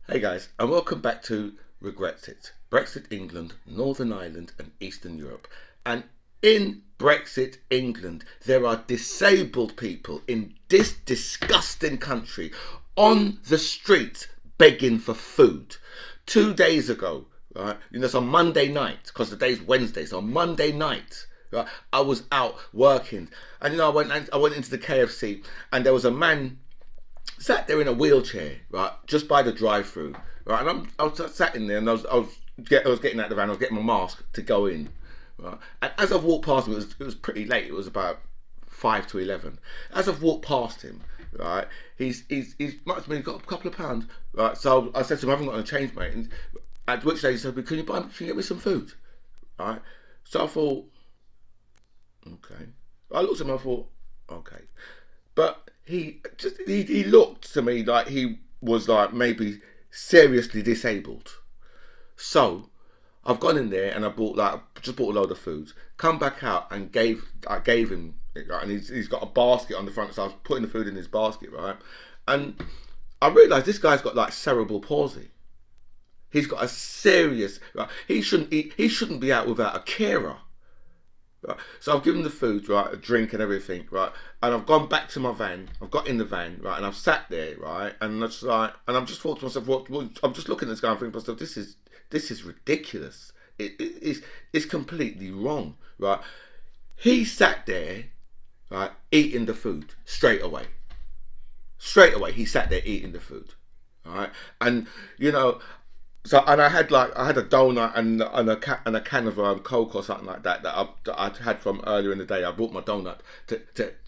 Hey guys, and welcome back to Brexit. Brexit England, Northern Ireland, and Eastern Europe. And in Brexit England, there are disabled people in this disgusting country on the streets begging for food. 2 days ago, right? It's on Monday night because the day's Wednesday. So on Monday night, right, I was out working, and I went into the KFC, and there was a man sat there in a wheelchair, right, just by the drive-through, right, and I was sat in there, and I was getting out of the van, I was getting my mask to go in, right, and as I've walked past him, it was pretty late, it was about 5 to 11. As I've walked past him, right, he's much to me, got a couple of pounds, right, so I said to him, I haven't got any change, mate, and at which stage he said, can you get me some food, right, so I thought, okay, I looked at him, I thought, okay, but he looked to me like he was like maybe seriously disabled. So I've gone in there and just bought a load of food, come back out and I gave him it, right, and he's got a basket on the front, so I was putting the food in his basket, right, and I realised this guy's got like cerebral palsy. He's got a serious, right, he shouldn't be out without a carer. Right. So I've given the food, right, a drink and everything, right, and I've gone back to my van. I've got in the van, right, and I've sat there, right, and I'm just thought to myself, I'm just looking at this guy and thinking to myself, this is ridiculous. It's completely wrong, right. He sat there, right, eating the food straight away. Straight away, he sat there eating the food, right, and So and I had a donut and a can of Coke or something like that I'd had from earlier in the day. I bought my donut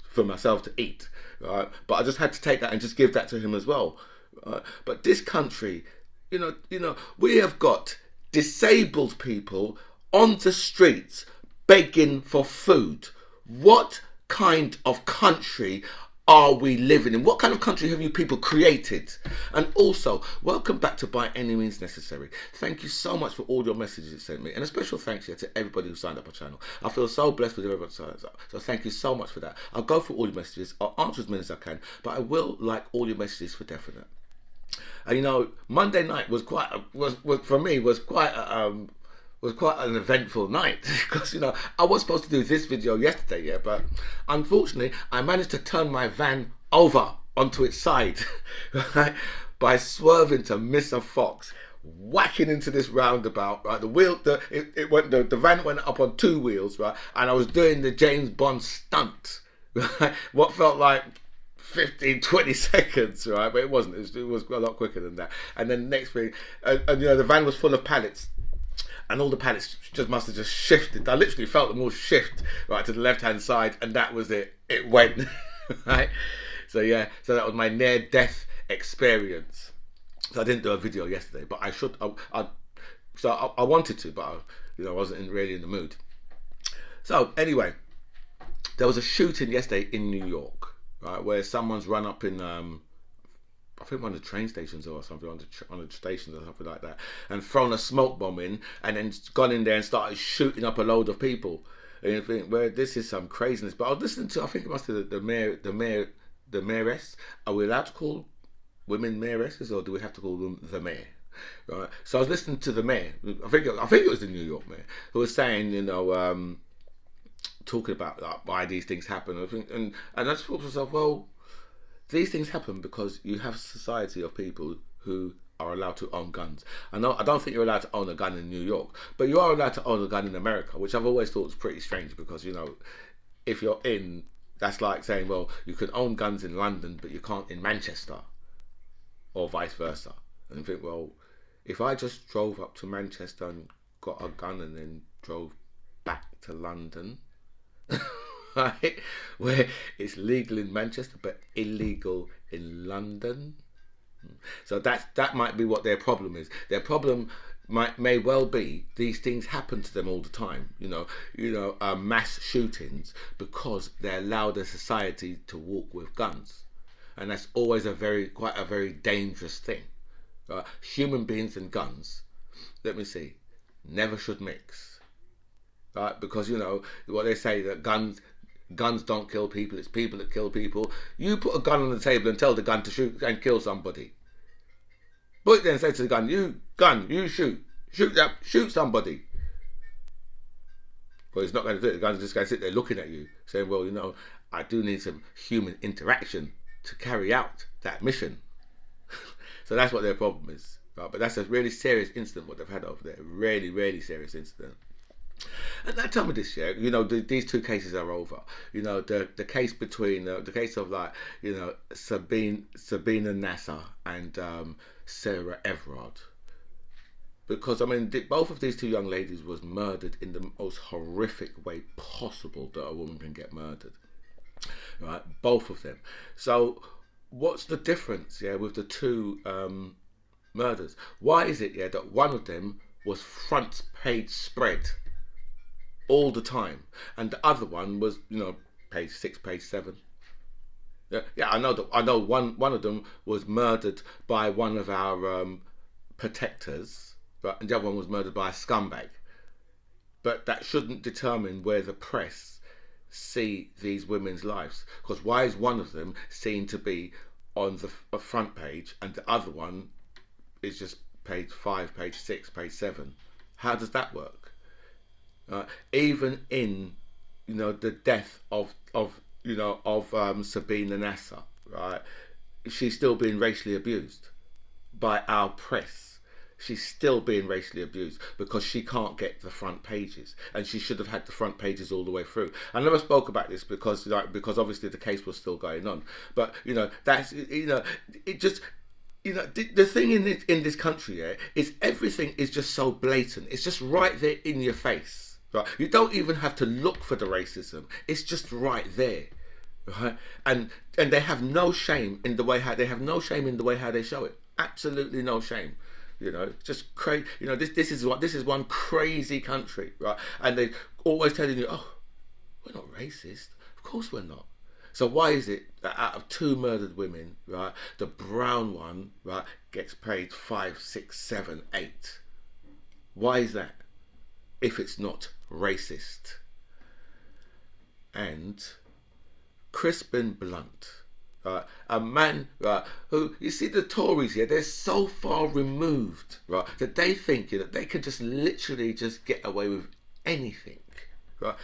for myself to eat, right? But I just had to take that and just give that to him as well. Right? But this country, we have got disabled people on the streets begging for food. What kind of country are we living in? What kind of country have you people created? And also, welcome back to By Any Means Necessary. Thank you so much for all your messages you sent me. And a special thanks here to everybody who signed up our channel. I feel so blessed with everybody who signed up. So thank you so much for that. I'll go through all your messages. I'll answer as many as I can. But I will like all your messages for definite. And Monday night was quite an eventful night because I was supposed to do this video yesterday, yeah, but unfortunately I managed to turn my van over onto its side right, by swerving to miss a fox, whacking into this roundabout, right. The van went up on two wheels, right, and I was doing the James Bond stunt, right, what felt like 15-20 seconds, right, but it wasn't. It was a lot quicker than that. And then the next thing, the van was full of pallets, and all the pallets must have just shifted. I literally felt them all shift right to the left hand side, and that was it. It went right. So yeah, so that was my near death experience. So I didn't do a video yesterday, but I should. I wanted to, but I wasn't really in the mood. So anyway, there was a shooting yesterday in New York, right, where someone's run up in I think one of the train stations or something, on the stations or something like that, and thrown a smoke bomb in, and then gone in there and started shooting up a load of people. And you think, well, this is some craziness. But I was listening to, I think it must be the mayoress. Are we allowed to call women mayoresses, or do we have to call them the mayor? Right. So I was listening to the mayor. I think it was the New York mayor who was saying, talking about why these things happen. And I just thought to myself, well, these things happen because you have a society of people who are allowed to own guns. I don't think you're allowed to own a gun in New York, but you are allowed to own a gun in America, which I've always thought was pretty strange because, if you're that's like saying, well, you can own guns in London, but you can't in Manchester, or vice versa. And you think, well, if I just drove up to Manchester and got a gun and then drove back to London, right, where it's legal in Manchester but illegal in London. So that might be what their problem is. Their problem may well be these things happen to them all the time. Mass shootings because they allow their society to walk with guns, and that's always quite a very dangerous thing. Human beings and guns, let me see, never should mix. Right, because what they say, that guns don't kill people, it's people that kill people. You put a gun on the table and tell the gun to shoot and kill somebody. Put it there and say to the gun, you shoot somebody. But he's not going to do it. The gun's just going to sit there looking at you, saying, well, I do need some human interaction to carry out that mission. So that's what their problem is. Right? But that's a really serious incident what they've had over there. Really, really serious incident. And now tell me this, yeah, these two cases are over. The case between the case of Sabina Nasser and Sarah Everard. Because both of these two young ladies was murdered in the most horrific way possible that a woman can get murdered. Right, both of them. So what's the difference, with the two murders? Why is it, that one of them was front page spread all the time, and the other one was, page 6, page 7? Yeah, I know one of them was murdered by one of our protectors, and the other one was murdered by a scumbag. But that shouldn't determine where the press see these women's lives. Because why is one of them seen to be on the front page and the other one is just page 5, page 6, page 7? How does that work? Even in the death of Sabina Nasser, right? She's still being racially abused by our press. She's still being racially abused because she can't get the front pages, and she should have had the front pages all the way through. I never spoke about this because obviously the case was still going on. But that's it just. The thing in this country, is everything is just so blatant. It's just right there in your face. Right? You don't even have to look for the racism. It's just right there. Right? And they have no shame in the way how they show it. Absolutely no shame. Just crazy. This is one crazy country, right? And they always telling you, oh, we're not racist. Of course we're not. So why is it that out of two murdered women, right, the brown one, right, gets paid 5, 6, 7, 8? Why is that? If it's not racist. And Crispin Blunt, right, a man, right, who, you see, the Tories here, they're so far removed, right, that they think that they can just literally just get away with anything. Right,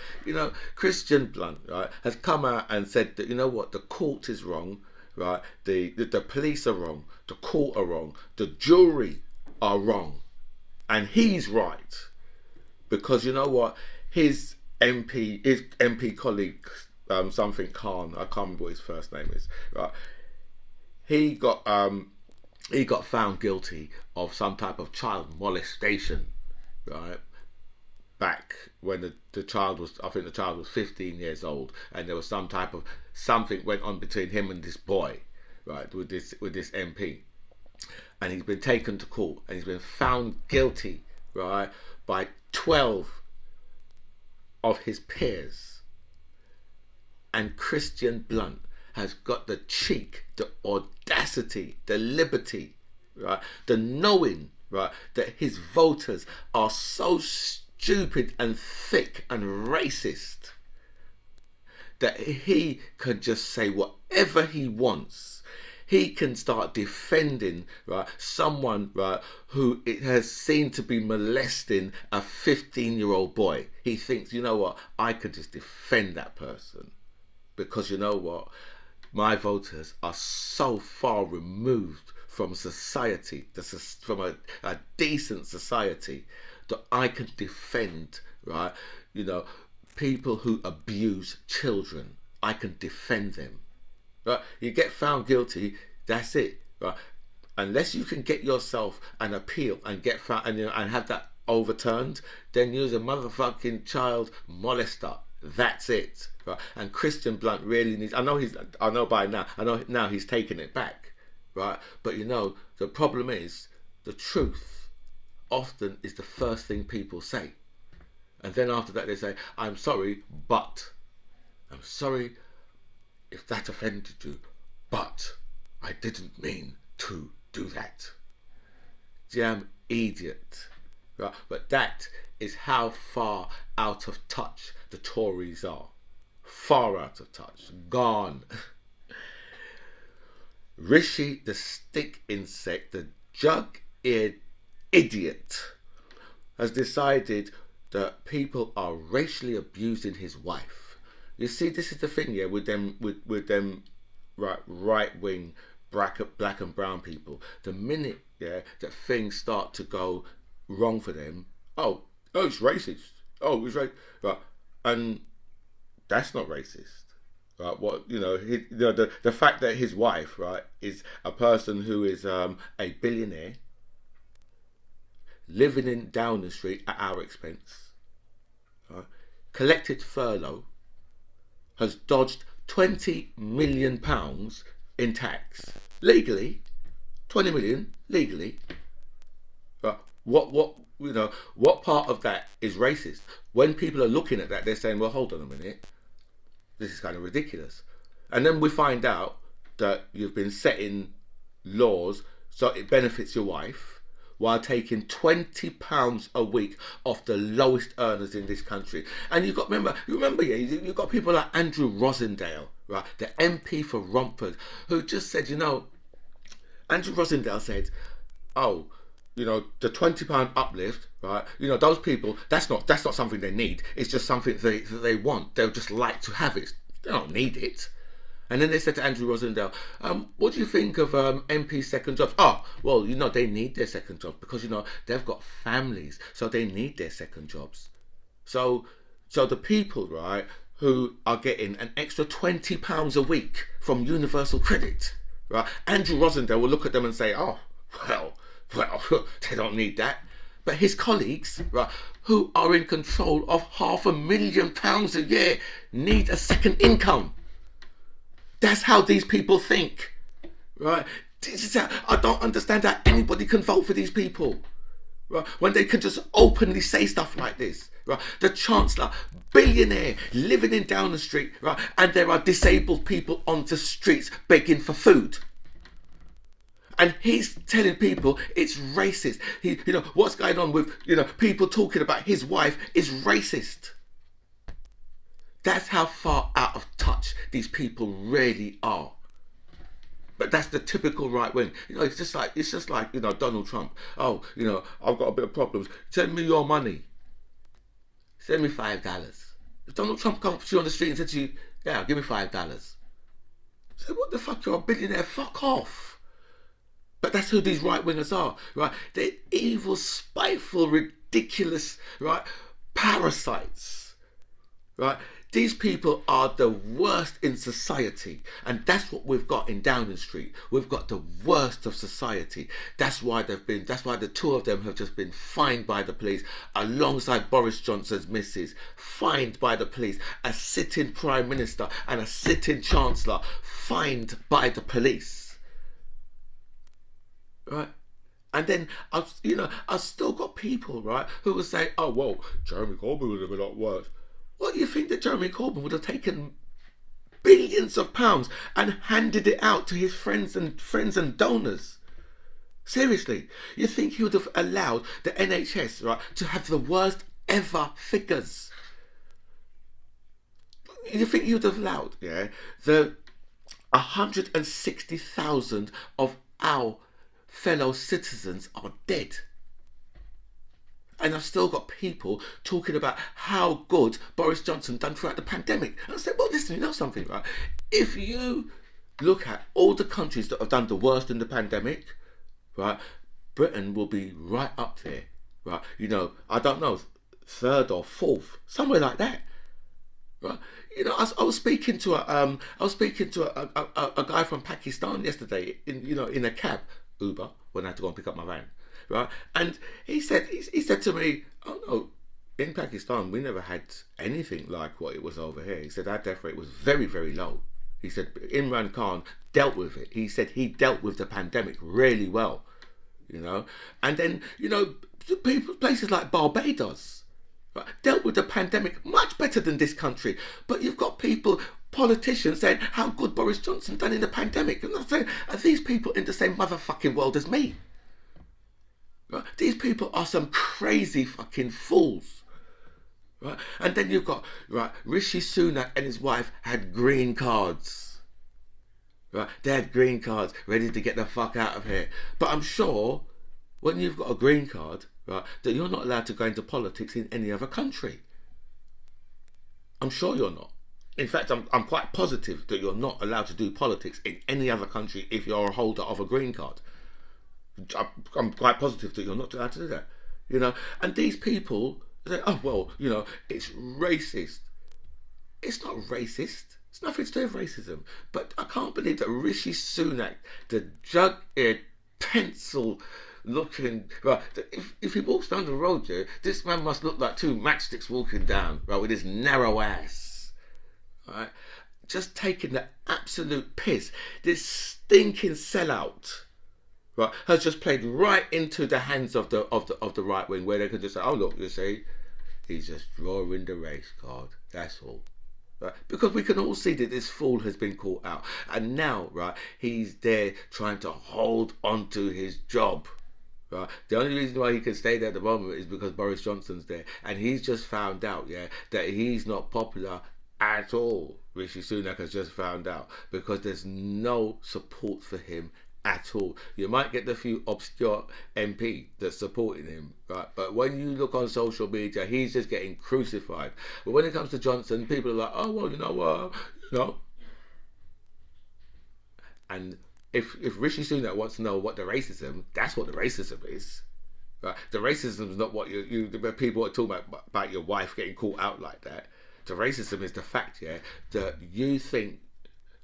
Crispin Blunt, right, has come out and said that the court is wrong, right, the police are wrong, the court are wrong, the jury are wrong, and he's right, because his MP colleague, something Khan, I can't remember what his first name is, right, he got found guilty of some type of child molestation, right, back when the child was, I think the child was 15 years old, and there was something went on between him and this boy, right, with this MP, and he's been taken to court and he's been found guilty, right, by 12 of his peers. And Crispin Blunt has got the cheek, the audacity, the liberty, right, the knowing, right, that his voters are so stupid and thick and racist that he can just say whatever he wants. He can start defending, right, someone, right, who it has seen to be molesting a 15-year-old boy. He thinks, I could just defend that person because my voters are so far removed from society, from a decent society, that I can defend, right, people who abuse children. I can defend them. Right? You get found guilty, that's it. Right? Unless you can get yourself an appeal and get found and have that overturned, then you're a motherfucking child molester. That's it. Right? And Crispin Blunt really needs. I know by now. I know now he's taking it back. Right? But the problem is the truth often is the first thing people say, and then after that they say, I'm sorry if that offended you, but I didn't mean to do that. Damn idiot. Right? But that is how far out of touch the Tories are. Far out of touch. Gone. Rishi, the stick insect, the jug-eared idiot has decided that people are racially abusing his wife. You see, this is the thing, yeah, with them right wing black and brown people. The minute, yeah, that things start to go wrong for them, oh, it's racist. Oh, it's right, right, and that's not racist. Right, what the fact that his wife, right, is a person who is a billionaire living in Downing Street at our expense, right, collected furlough, has dodged £20 million in tax legally, 20 million legally. Right, what part of that is racist? When people are looking at that, they're saying, well, hold on a minute, this is kind of ridiculous. And then we find out that you've been setting laws so it benefits your wife while taking £20 a week off the lowest earners in this country. And you've got, yeah, you've got people like Andrew Rosendale, right, the MP for Romford, who just said, Andrew Rosendale said, oh, the £20 uplift, right? Those people, that's not something they need. It's just something they want. They'll just like to have it. They don't need it. And then they said to Andrew Rosendale, what do you think of MP's second jobs? Oh, well, they need their second job because, they've got families, so they need their second jobs. So the people, right, who are getting an extra £20 a week from Universal Credit, right? Andrew Rosendale will look at them and say, oh, well, they don't need that. But his colleagues, right, who are in control of £500,000 a year, need a second income. That's how these people think, right? I don't understand how anybody can vote for these people, right? When they can just openly say stuff like this, right? The Chancellor, billionaire, living in Downing Street, right? And there are disabled people on the streets begging for food. And he's telling people it's racist. What's going on with, people talking about his wife is racist. That's how far out of touch these people really are. But that's the typical right wing. It's just like Donald Trump. Oh, I've got a bit of problems. Send me your money. Send me $5. If Donald Trump comes to you on the street and says to you, yeah, give me $5. Say, what the fuck, you're a billionaire, fuck off. But that's who these right-wingers are, right? They're evil, spiteful, ridiculous, right, parasites, right? These people are the worst in society, and that's what we've got in Downing Street. We've got the worst of society. That's why the two of them have just been fined by the police, alongside Boris Johnson's missus, fined by the police, a sitting Prime Minister and a sitting Chancellor, fined by the police. Right, and then I've still got people, right, who will say, oh, well, Jeremy Corbyn would have been a lot worse. What do you think that Jeremy Corbyn would have taken billions of pounds and handed it out to his friends and donors? Seriously, you think he would have allowed the NHS, right, to have the worst ever figures? You think he would have allowed, yeah, the 160,000 of our fellow citizens are dead? And I've still got people talking about how good Boris Johnson done throughout the pandemic. And I said, well, listen, you know something, right? If you look at all the countries that have done the worst in the pandemic, right, Britain will be right up there, right? I don't know, third or fourth, somewhere like that, right? I was speaking to a guy from Pakistan yesterday in a cab, Uber, when I had to go and pick up my van, right? And he said to me, oh no, in Pakistan we never had anything like what it was over here. He said our death rate was very, very low. He said Imran Khan dealt with it. He said he dealt with the pandemic really well, and then places like Barbados, right, dealt with the pandemic much better than this country. But you've got politicians saying how good Boris Johnson done in the pandemic. And I'm saying, are these people in the same motherfucking world as me? Right? These people are some crazy fucking fools. Right? And then you've got, right, Rishi Sunak and his wife had green cards. right? They had green cards ready to get the fuck out of here. But I'm sure when you've got a green card, right, that you're not allowed to go into politics in any other country. I'm sure you're not. In fact, I'm quite positive that you're not allowed to do politics in any other country if you're a holder of a green card. I'm quite positive that you're not allowed to do that. You know, and these people say, oh, well, you know, it's racist. It's not racist. It's nothing to do with racism. But I can't believe that Rishi Sunak, the jug-eared, pencil looking, right, if he walks down the road, yeah, this man must look like two matchsticks walking down, right, with his narrow ass, right, just taking the absolute piss. This stinking sellout, right, has just played right into the hands of the right wing, where they could just say, oh look, you see, he's just drawing the race card, that's all. Right? Because we can all see that this fool has been caught out, and now, right, he's there trying to hold on to his job. Right? The only reason why he can stay there at the moment is because Boris Johnson's there, and he's just found out, yeah, that he's not popular at all. Rishi Sunak has just found out, because there's no support for him at all. You might get the few obscure MP that's supporting him, right? But when you look on social media, he's just getting crucified. But when it comes to Johnson, people are like, oh well, you know. And if Rishi Sunak wants to know what the racism, that's what the racism is. Right? The racism is not what the people are talking about your wife getting caught out like that. The racism is the fact, yeah, that you think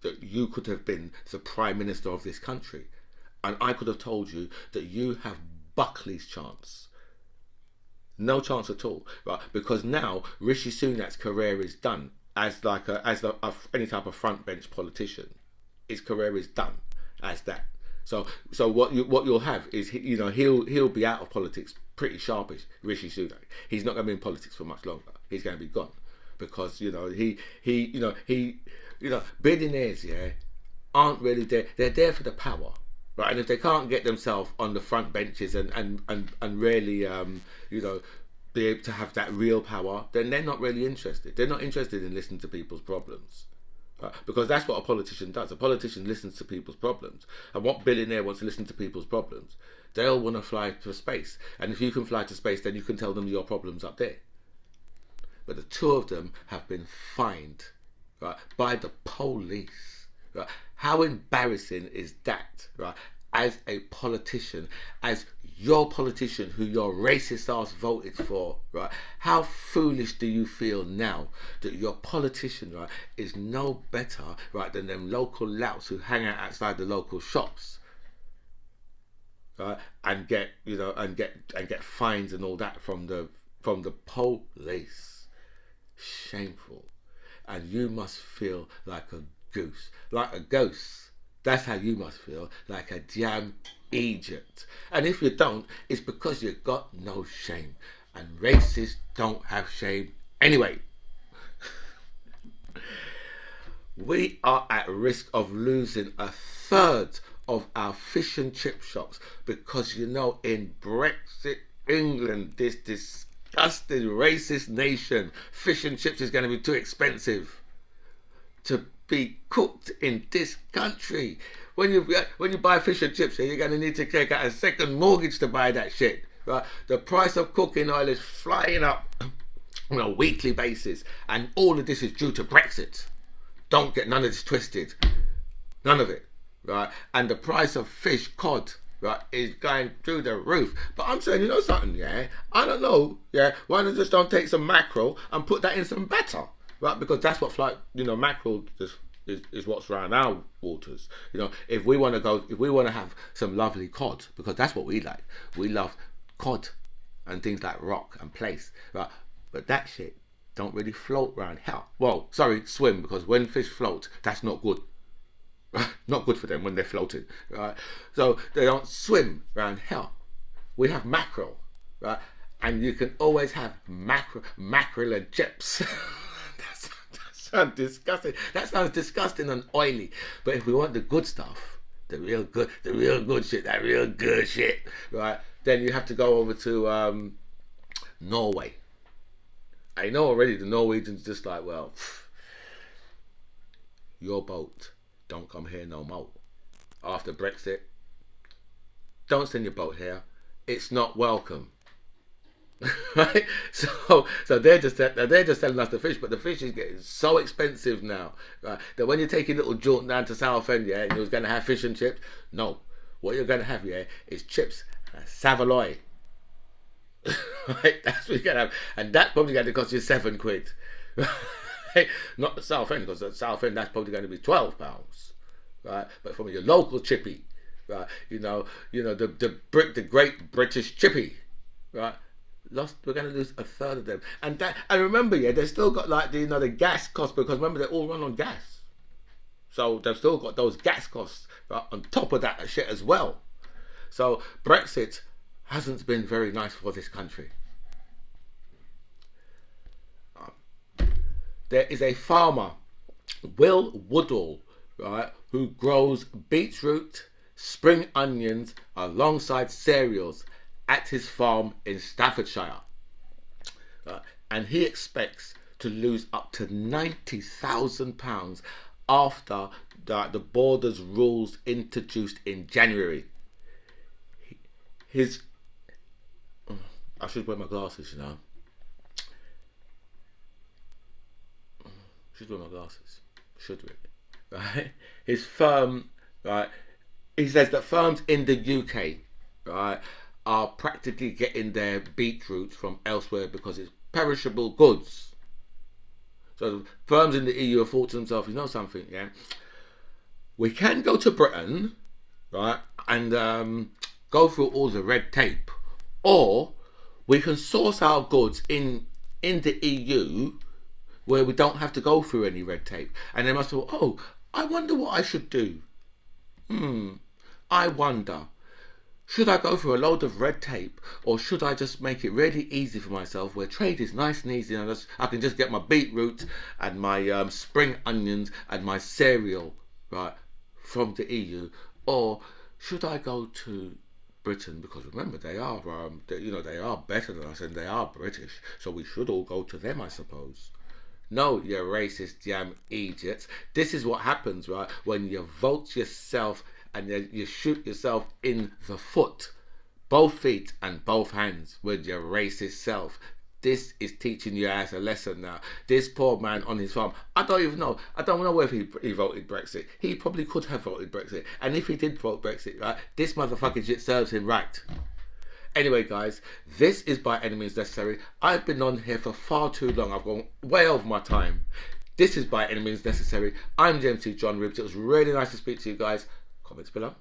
that you could have been the Prime Minister of this country, and I could have told you that you have Buckley's chance. No chance at all, right? Because now Rishi Sunak's career is done as any type of front bench politician. His career is done as that. So what you'll have is, you know, he'll be out of politics pretty sharpish. Rishi Sunak, he's not going to be in politics for much longer. He's going to be gone, because you know billionaires, yeah, aren't really there. They're there for the power, right? And if they can't get themselves on the front benches and really, you know, be able to have that real power, then they're not really interested. They're not interested in listening to people's problems, right? Because that's what a politician does. A politician listens to people's problems. And what billionaire wants to listen to people's problems? They'll want to fly to space. And if you can fly to space, then you can tell them your problems up there. But the two of them have been fined, right, by the police. Right? How embarrassing is that, right? As a politician, as your politician who your racist ass voted for, right? How foolish do you feel now that your politician, right, is no better, right, than them local louts who hang out outside the local shops, right, and get fines and all that from the police? Shameful. And you must feel like a goose, like a ghost. That's how you must feel, like a damn Egypt. And if you don't, it's because you got no shame. And racists don't have shame anyway. We are at risk of losing a third of our fish and chip shops, because, you know, in Brexit England, this disgusting racist nation, fish and chips is going to be too expensive to be cooked in this country. When you buy fish and chips, you're going to need to take out a second mortgage to buy that shit, right? The price of cooking oil is flying up on a weekly basis, and all of this is due to Brexit. Don't get none of this twisted. None of it, right? And the price of fish, cod, right, is going through the roof. But I'm saying, you know something, yeah? I don't know, yeah? Why don't you just don't take some mackerel and put that in some batter, right? Because that's what mackerel is what's around our waters. You know, if we want to have some lovely cod, because that's what we like. We love cod and things like rock and plaice, right? But that shit don't really float around hell. Well, sorry, swim, because when fish float, that's not good. Not good for them when they're floating, right? So they don't swim around hell. We have mackerel, right? And you can always have mackerel and chips. that sounds disgusting. That sounds disgusting and oily. But if we want the good stuff, the real good shit, that real good shit, right? Then you have to go over to Norway. I know already the Norwegians just like, well, your boat don't come here no more. After Brexit, don't send your boat here. It's not welcome. Right? So they're just selling us the fish, but the fish is getting so expensive now, right? That when you're taking little jaunt down to Southend, yeah, and you're going to have fish and chips, no, what you're going to have, yeah, is chips and Savoy. Right? That's what you're going to have, and that's probably going to cost you £7. Right? Not the Southend, because at Southend that's probably going to be £12, right? But from your local chippy, right? The great British chippy, right? We're going to lose a third of them, and remember, yeah, they've still got like the gas costs, because remember they all run on gas, so they've still got those gas costs, right, on top of that shit as well. So Brexit hasn't been very nice for this country. There is a farmer, Will Woodall, right, who grows beetroot, spring onions alongside cereals at his farm in Staffordshire, and he expects to lose up to £90,000 after the borders rules introduced in January. I should wear my glasses, Should wear my glasses. Should really, right? His firm, right? He says that firms in the UK, right, are practically getting their beetroot from elsewhere because it's perishable goods. So firms in the EU have thought to themselves, you know something, yeah, we can go to Britain, right, and go through all the red tape, or we can source our goods in the EU where we don't have to go through any red tape. And they must have thought, oh, I wonder what I should do. I wonder, should I go through a load of red tape, or should I just make it really easy for myself, where trade is nice and easy, and I can just get my beetroot and my spring onions and my cereal, right, from the EU? Or should I go to Britain, because remember they are better than us, and they are British, so we should all go to them, I suppose. No, you racist damn idiots. This is what happens, right, when you vote yourself and then you shoot yourself in the foot, both feet and both hands, with your racist self. This is teaching you as a lesson now. This poor man on his farm, I don't know whether he voted Brexit. He probably could have voted Brexit, and if he did vote Brexit, right, this motherfucking shit serves him right. Anyway, guys, this is By Any Means Necessary. I've been on here for far too long. I've gone way over my time. This is By Any Means Necessary. I'm GMC John Ribbs. It was really nice to speak to you guys. Comments below.